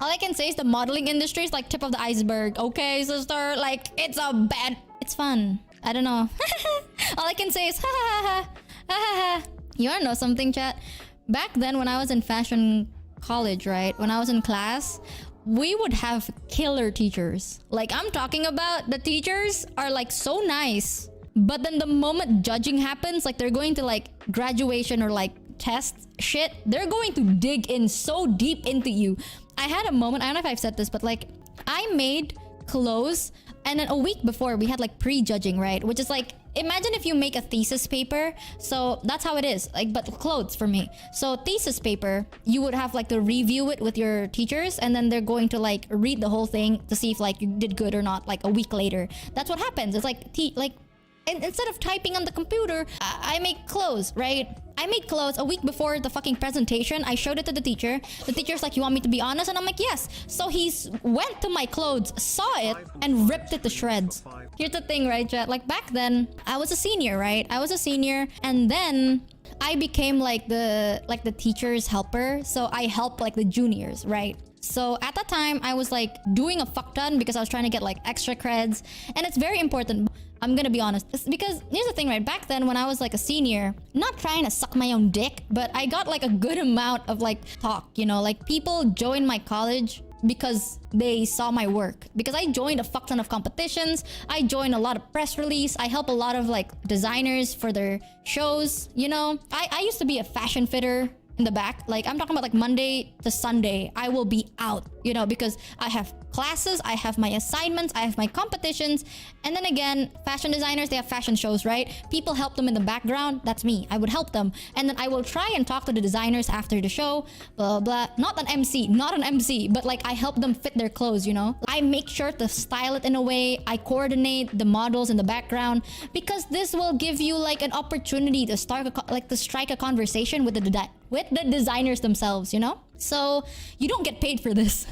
All I can say is the modeling industry is like tip of the iceberg. Okay, sister, like it's fun. I don't know. All I can say is ha ha ha ha ha ha. You wanna know something, chat? Back then when I was in fashion college, right? When I was in class, we would have killer teachers. Like, I'm talking about the teachers are like so nice. But then the moment judging happens, like they're going to like graduation or like test shit, they're going to dig in so deep into you. I had a moment, I don't know if I've said this, but like I made clothes and then a week before we had like pre-judging, right? Which is like, imagine if you make a thesis paper. So that's how it is, like, but clothes for me. So thesis paper, you would have like to review it with your teachers and then they're going to like read the whole thing to see if like you did good or not, like a week later. That's what happens. It's like, and instead of typing on the computer, I make clothes, right? I made clothes a week before the fucking presentation. I showed it to the teacher. The teacher's like, you want me to be honest? And I'm like, yes. So he went to my clothes, saw it, and ripped it to shreds. Here's the thing, right, chat? Like back then, I was a senior, right? I was a senior, and then I became like the teacher's helper. So I helped like the juniors, right? So at that time, I was like doing a fuck ton because I was trying to get like extra creds. And it's very important. I'm gonna be honest. It's because here's the thing, right? Back then when I was like a senior, not trying to suck my own dick, but I got like a good amount of like talk, you know, like people joined my college because they saw my work. Because I joined a fuck ton of competitions. I joined a lot of press release. I help a lot of like designers for their shows, you know. I used to be a fashion fitter in the back. Like I'm talking about like Monday to Sunday, I will be out, you know, because I have classes, I have my assignments, I have my competitions. And then again, fashion designers, they have fashion shows, right? People help them in the background. That's me. I would help them. And then I will try and talk to the designers after the show, blah, blah. Not an MC, but like I help them fit their clothes, you know? I make sure to style it in a way. I coordinate the models in the background because this will give you like an opportunity to start to strike a conversation with the designers themselves, you know? So you don't get paid for this.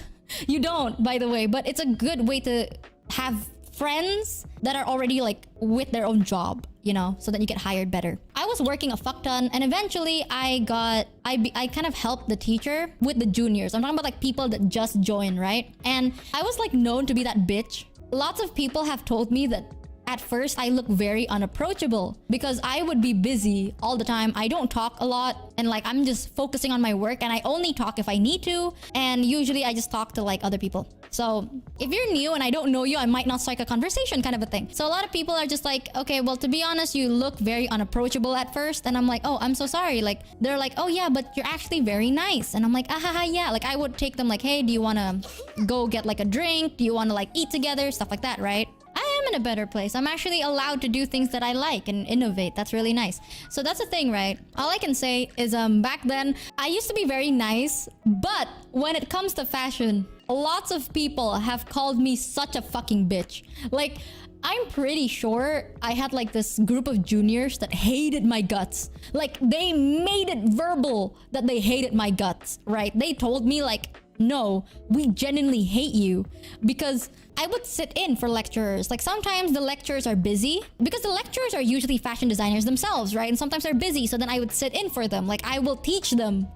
You don't, by the way, but it's a good way to have friends that are already like with their own job, you know, so that you get hired better. I was working a fuck ton and eventually I kind of helped the teacher with the juniors. I'm talking about like people that just joined, right? And I was like known to be that bitch. Lots of people have told me that at first, I look very unapproachable because I would be busy all the time. I don't talk a lot and like I'm just focusing on my work and I only talk if I need to. And usually I just talk to like other people. So if you're new and I don't know you, I might not strike a conversation kind of a thing. So a lot of people are just like, okay, well, to be honest, you look very unapproachable at first. And I'm like, oh, I'm so sorry. Like they're like, oh yeah, but you're actually very nice. And I'm like, ah, yeah. Like I would take them like, hey, do you want to go get like a drink? Do you want to like eat together? Stuff like that, right? I am in a better place. I'm actually allowed to do things that I like and innovate. That's really nice. So that's the thing, right? All I can say is back then, I used to be very nice. But when it comes to fashion, lots of people have called me such a fucking bitch. Like, I'm pretty sure I had like this group of juniors that hated my guts. Like, they made it verbal that they hated my guts, right? They told me like, no, we genuinely hate you. Because I would sit in for lecturers. Like sometimes the lecturers are busy because the lecturers are usually fashion designers themselves, right? And sometimes they're busy. So then I would sit in for them. Like I will teach them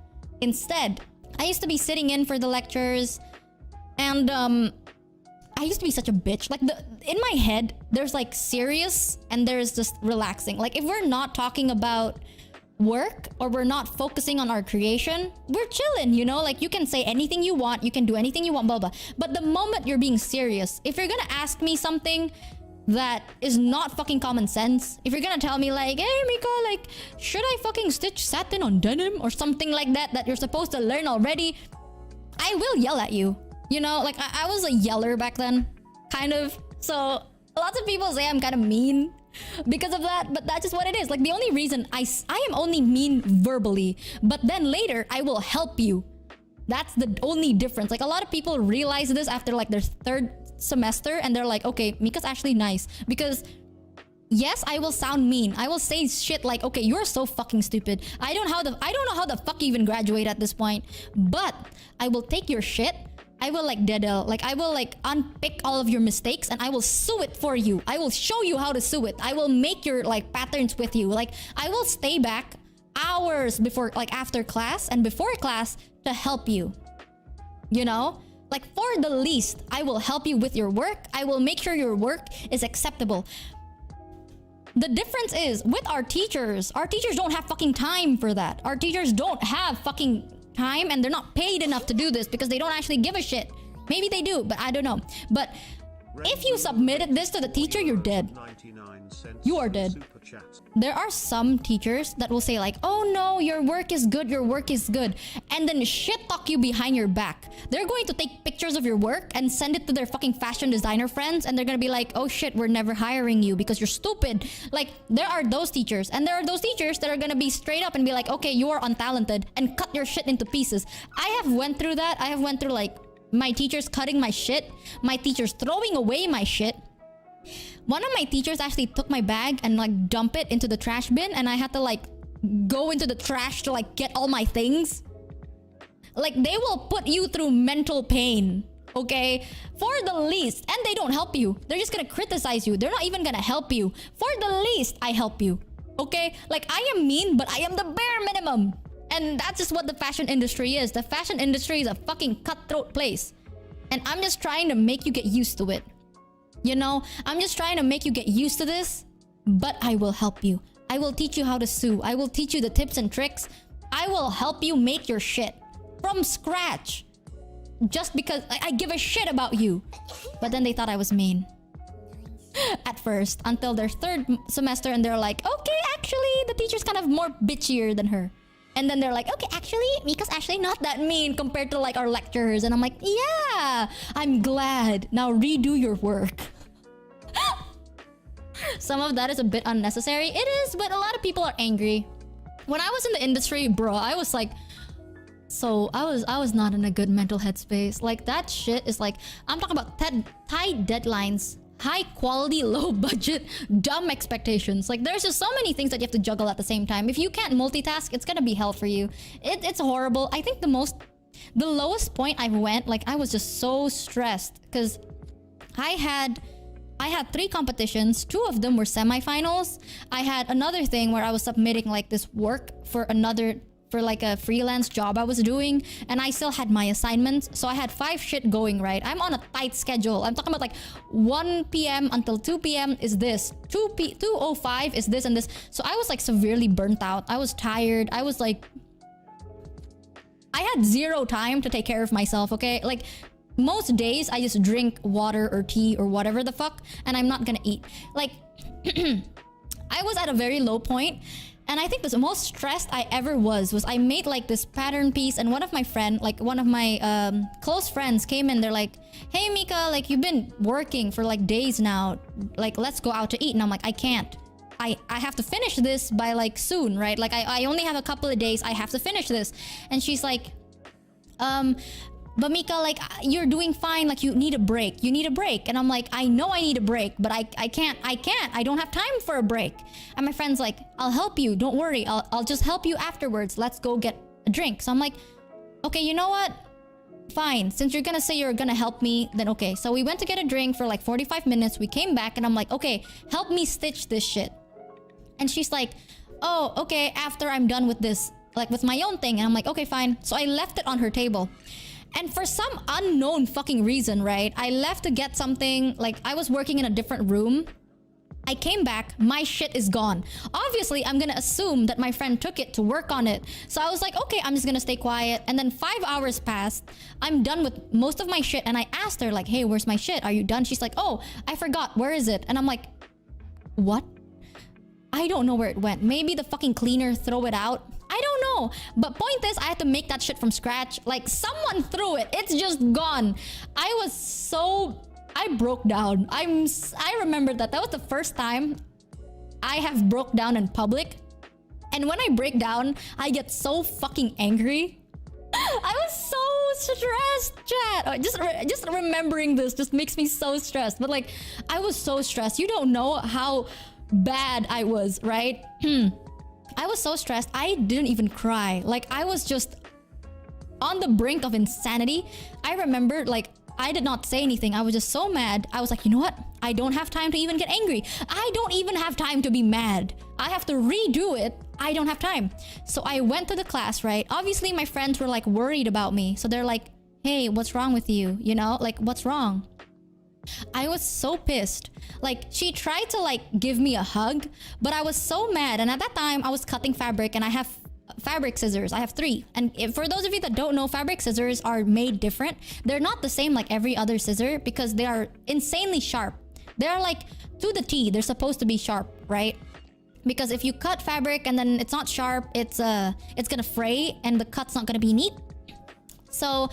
instead. I used to be sitting in for the lectures and I used to be such a bitch. Like in my head, there's like serious and there's just relaxing. Like if we're not talking about work or we're not focusing on our creation, we're chilling, you know? Like you can say anything you want, you can do anything you want, blah blah. But the moment you're being serious, if you're gonna ask me something that is not fucking common sense, if you're gonna tell me like, hey Mika, like should I fucking stitch satin on denim or something like that you're supposed to learn already, I will yell at you, you know? Like I was a yeller back then, kind of. So lots of people say I'm kind of mean because of that, but that's just what it is. Like the only reason I am only mean verbally, but then later I will help you. That's the only difference. Like a lot of people realize this after like their third semester and they're like, okay, Mika's actually nice. Because yes, I will sound mean. I will say shit like, okay, you're so fucking stupid. I don't know how the fuck you even graduate at this point, but I will take your shit. I will like like I will like unpick all of your mistakes and I will sew it for you. I will show you how to sew it. I will make your like patterns with you. Like I will stay back hours before, like after class and before class to help you, you know? Like, for the least, I will help you with your work. I will make sure your work is acceptable. The difference is, with our teachers don't have fucking time for that. Our teachers don't have fucking time, and they're not paid enough to do this because they don't actually give a shit. Maybe they do, but I don't know. But if you submitted this to the teacher, you're dead. You are dead. There are some teachers that will say like, oh no, your work is good, your work is good. And then shit talk you behind your back. They're going to take pictures of your work and send it to their fucking fashion designer friends. And they're gonna be like, oh shit, we're never hiring you because you're stupid. Like, there are those teachers. And there are those teachers that are gonna be straight up and be like, okay, you are untalented, and cut your shit into pieces. I have went through that. I have went through like my teachers cutting my shit, my teachers throwing away my shit. One of my teachers actually took my bag and like dump it into the trash bin, and I had to like go into the trash to like get all my things. Like, they will put you through mental pain, okay? For the least. And they don't help you. They're just gonna criticize you. They're not even gonna help you. For the least, I help you, okay? Like, I am mean, but I am the bare minimum. And that's just what the fashion industry is. The fashion industry is a fucking cutthroat place. And I'm just trying to make you get used to it. You know, I'm just trying to make you get used to this, but I will help you. I will teach you how to sew. I will teach you the tips and tricks. I will help you make your shit from scratch. Just because I give a shit about you. But then they thought I was mean. At first, until their third semester, and they're like, okay, actually, the teacher's kind of more bitchier than her. And then they're like, okay, actually, MiKa's actually not that mean compared to like our lecturers. And I'm like, yeah, I'm glad. Now redo your work. Some of that is a bit unnecessary. It is, but a lot of people are angry. When I was in the industry, bro, I was like, I was not in a good mental headspace. Like, that shit is like, I'm talking about tight deadlines, high quality, low budget, dumb expectations. Like, there's just so many things that you have to juggle at the same time. If you can't multitask, it's gonna be hell for you. It's horrible. I think the lowest point I went, like, I was just so stressed because I had 3 competitions. 2 of them were semifinals. I had another thing where I was submitting like this work for like a freelance job I was doing, and I still had my assignments. So I had 5 shit going, right? I'm on a tight schedule. I'm talking about like 1 p.m. until 2 p.m. is this, 2:05 is this and this. So I was like severely burnt out. I was tired. I was like, I had 0 time to take care of myself, okay? Like, most days I just drink water or tea or whatever the fuck, and I'm not gonna eat. Like, I was at a very low point. And I think the most stressed I ever was I made like this pattern piece, and one of my close friends came in. They're like, hey MiKa, like, you've been working for like days now, like, let's go out to eat. And I'm like, I can't. I have to finish this by like soon, right? Like, I only have a couple of days. I have to finish this. And she's like, but MiKa, like, you're doing fine. Like, you need a break. You need a break. And I'm like, I know I need a break, but I can't. I don't have time for a break. And my friend's like, I'll help you. Don't worry. I'll just help you afterwards. Let's go get a drink. So I'm like, okay, you know what? Fine. Since you're gonna say you're gonna help me, then okay. So we went to get a drink for like 45 minutes. We came back and I'm like, okay, help me stitch this shit. And she's like, oh, okay, after I'm done with this, like with my own thing. And I'm like, okay, fine. So I left it on her table. And for some unknown fucking reason, right? I left to get something. Like, I was working in a different room. I came back, my shit is gone. Obviously, I'm gonna assume that my friend took it to work on it. So I was like, okay, I'm just gonna stay quiet. And then 5 hours passed. I'm done with most of my shit. And I asked her like, hey, where's my shit? Are you done? She's like, oh, I forgot. Where is it? And I'm like, what? I don't know where it went. Maybe the fucking cleaner threw it out. I don't know. But point is, I had to make that shit from scratch. Like, someone threw it. It's just gone. I broke down. I remember that was the first time I have broke down in public. And when I break down, I get so fucking angry. I was so stressed, chat. Just remembering this just makes me so stressed. But like, I was so stressed. You don't know how bad I was, right? I was so stressed, I didn't even cry. Like, I was just on the brink of insanity. I remember, like, I did not say anything. I was just so mad. I was like, you know what? I don't have time to even get angry. I don't even have time to be mad. I have to redo it. I don't have time. So I went to the class, right? Obviously, my friends were like worried about me. So they're like, hey, what's wrong with you? You know, like, what's wrong? I was so pissed. Like, she tried to like give me a hug, but I was so mad. And at that time, I was cutting fabric and I have fabric scissors. I have 3. And for those of you that don't know, fabric scissors are made different. They're not the same like every other scissor because they are insanely sharp. They're like to the T. They're supposed to be sharp, right? Because if you cut fabric and then it's not sharp, it's gonna fray and the cut's not gonna be neat. So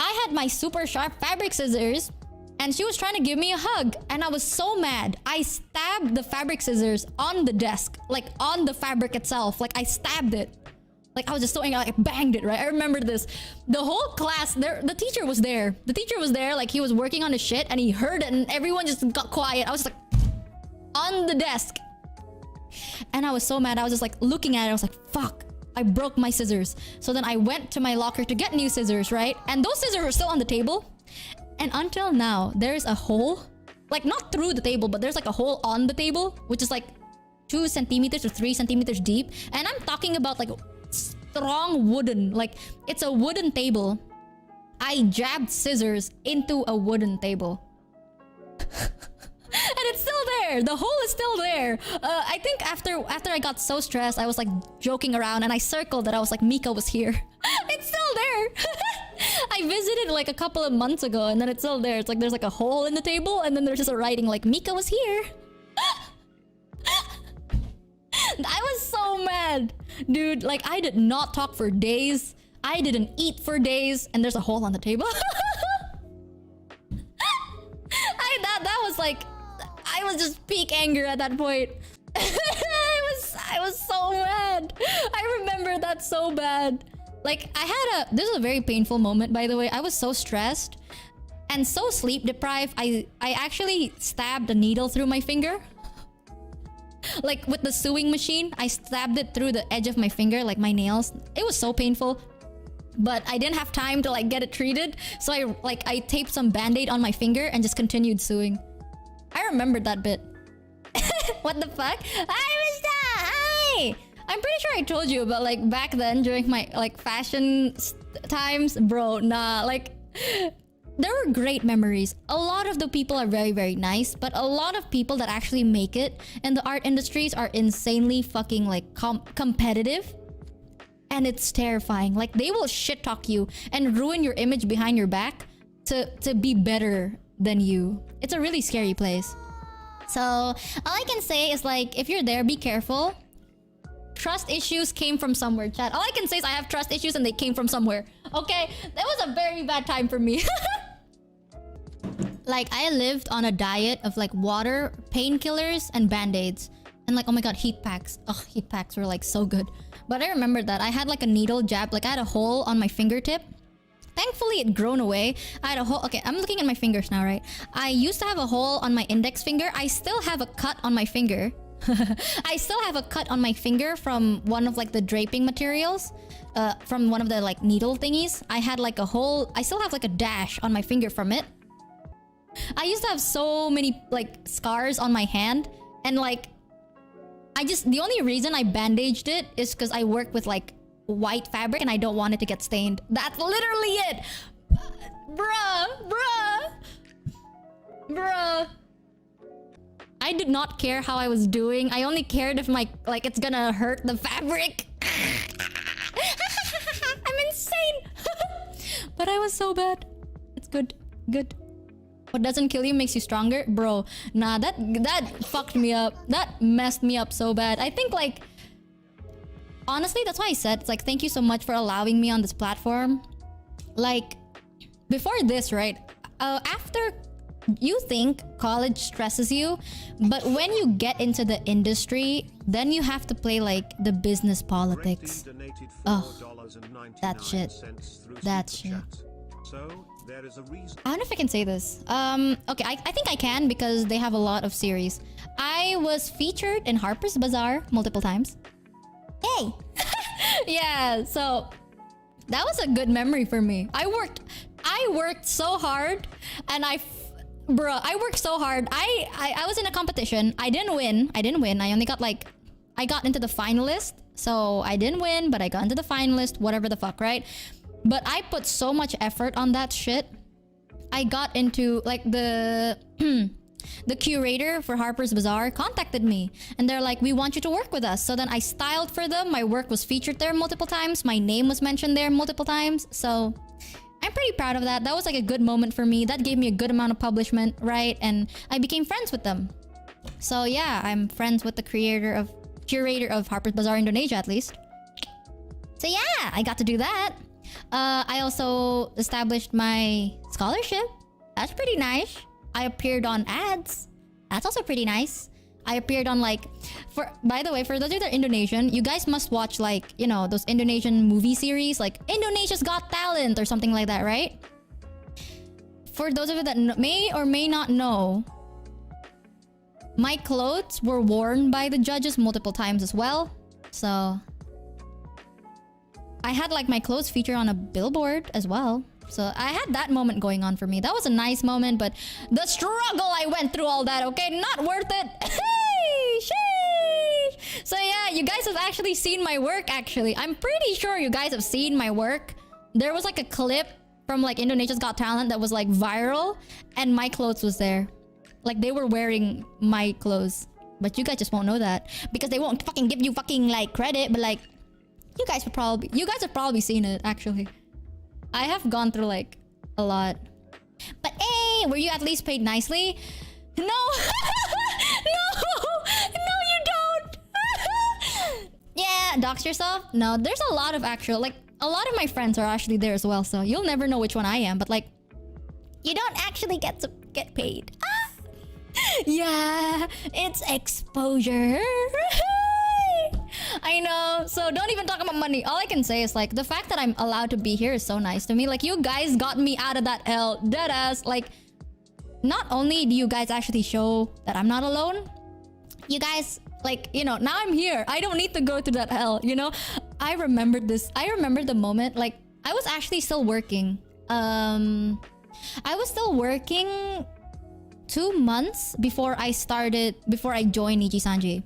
I had my super sharp fabric scissors and she was trying to give me a hug and I was so mad. I stabbed the fabric scissors on the desk, like on the fabric itself. Like I stabbed it. Like I was just so angry, I banged it, right? I remember this. The whole class, the teacher was there. The teacher was there, like he was working on his shit and he heard it and everyone just got quiet. I was just like on the desk. And I was so mad. I was just like looking at it. I was like, fuck, I broke my scissors. So then I went to my locker to get new scissors, right? And those scissors were still on the table. And until now, there's a hole, like not through the table, but there's like a hole on the table, which is like 2 centimeters or 3 centimeters deep. And I'm talking about like strong wooden, like it's a wooden table. I jabbed scissors into a wooden table. And it's still there. The hole is still there. I think after I got so stressed, I was like joking around and I circled that I was like, MiKa was here. It's still there. I visited like a couple of months ago and then it's still there. It's like there's like a hole in the table and then there's just a writing like MiKa was here. I was so mad. Dude, like I did not talk for days. I didn't eat for days and there's a hole on the table. That was like, I was just peak anger at that point. I was so mad. I remember that so bad. Like this is a very painful moment, by the way. I was so stressed and so sleep deprived. I actually stabbed a needle through my finger. Like with the sewing machine, I stabbed it through the edge of my finger, like my nails. It was so painful. But I didn't have time to like get it treated. So I taped some band-aid on my finger and just continued sewing. I remembered that bit. What the fuck? Hi! I'm pretty sure I told you about like back then during my like fashion times. Bro, nah, like there were great memories. A lot of the people are very, very nice, but a lot of people that actually make it in the art industries are insanely fucking like competitive. And it's terrifying. Like they will shit talk you and ruin your image behind your back to be better than you. It's a really scary place. So all I can say is like, if you're there, be careful. Trust issues came from somewhere, chat. All I can say is I have trust issues and they came from somewhere. Okay, that was a very bad time for me. Like I lived on a diet of like water, painkillers, and band-aids. And like, oh my god, heat packs. Oh, heat packs were like so good. But I remember that I had like a needle jab. Like I had a hole on my fingertip. Thankfully, it grown away. I had a hole. Okay, I'm looking at my fingers now, right? I used to have a hole on my index finger. I still have a cut on my finger. I still have a cut on my finger from one of like the draping materials. From one of the like needle thingies. I had like a hole. I still have like a dash on my finger from it. I used to have so many like scars on my hand. And like, the only reason I bandaged it is because I work with like white fabric and I don't want it to get stained. That's literally it. Bruh. I did not care how I was doing. I only cared if like it's gonna hurt the fabric. I'm insane. But I was so bad. It's good. What doesn't kill you makes you stronger. Bro, nah, that fucked me up. That messed me up so bad. I think like, honestly, that's why I said, it's like, thank you so much for allowing me on this platform. Like, before this, right? After you think college stresses you, but when you get into the industry, then you have to play like the business politics. Oh, that shit. So there is a reason. I don't know if I can say this. Okay, I think I can because they have a lot of series. I was featured in Harper's Bazaar multiple times. Hey! Yeah, so that was a good memory for me. I worked so hard and I worked so hard. I was in a competition. I didn't win. I only got like, I got into the finalist. So I didn't win, but I got into the finalist, whatever the fuck, right? But I put so much effort on that shit. I got into like the the curator for Harper's Bazaar contacted me and they're like, we want you to work with us. So then I styled for them. My work was featured there multiple times. My name was mentioned there multiple times. So I'm pretty proud of that. That was like a good moment for me. That gave me a good amount of publishment, right? And I became friends with them. So yeah, I'm friends with the curator of Harper's Bazaar Indonesia, at least. So yeah, I got to do that. I also established my scholarship. That's pretty nice. I appeared on ads. That's also pretty nice. I appeared on like, by the way, for those of you that are Indonesian, you guys must watch like, you know, those Indonesian movie series like Indonesia's Got Talent or something like that, right? For those of you that may or may not know, my clothes were worn by the judges multiple times as well. So I had like my clothes featured on a billboard as well. So I had that moment going on for me. That was a nice moment, but the struggle I went through, all that, okay? Not worth it. Hey, sheesh. So yeah, you guys have actually seen my work, actually. I'm pretty sure you guys have seen my work. There was like a clip from like Indonesia's Got Talent that was like viral, and my clothes was there. Like they were wearing my clothes. But you guys just won't know that because they won't fucking give you fucking like credit, but like you guys have probably seen it, actually. I have gone through like a lot. But hey, were you at least paid nicely? No. No, you don't. Yeah, dox yourself? No, there's a lot of actual, like a lot of my friends are actually there as well, so you'll never know which one I am, but like you don't actually get to get paid. Yeah, it's exposure. I know. So don't even talk about money. All I can say is like the fact that I'm allowed to be here is so nice to me. Like you guys got me out of that hell. Deadass. Like not only do you guys actually show that I'm not alone, you guys like, you know, now I'm here. I don't need to go through that hell, you know? I remember the moment like I was actually still working. I was still working 2 months before I joined Niji Sanji.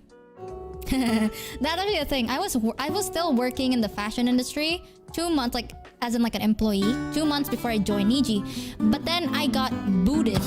That's actually the thing. I was still working in the fashion industry 2 months, like as in like an employee, 2 months before I joined Niji. But then I got booted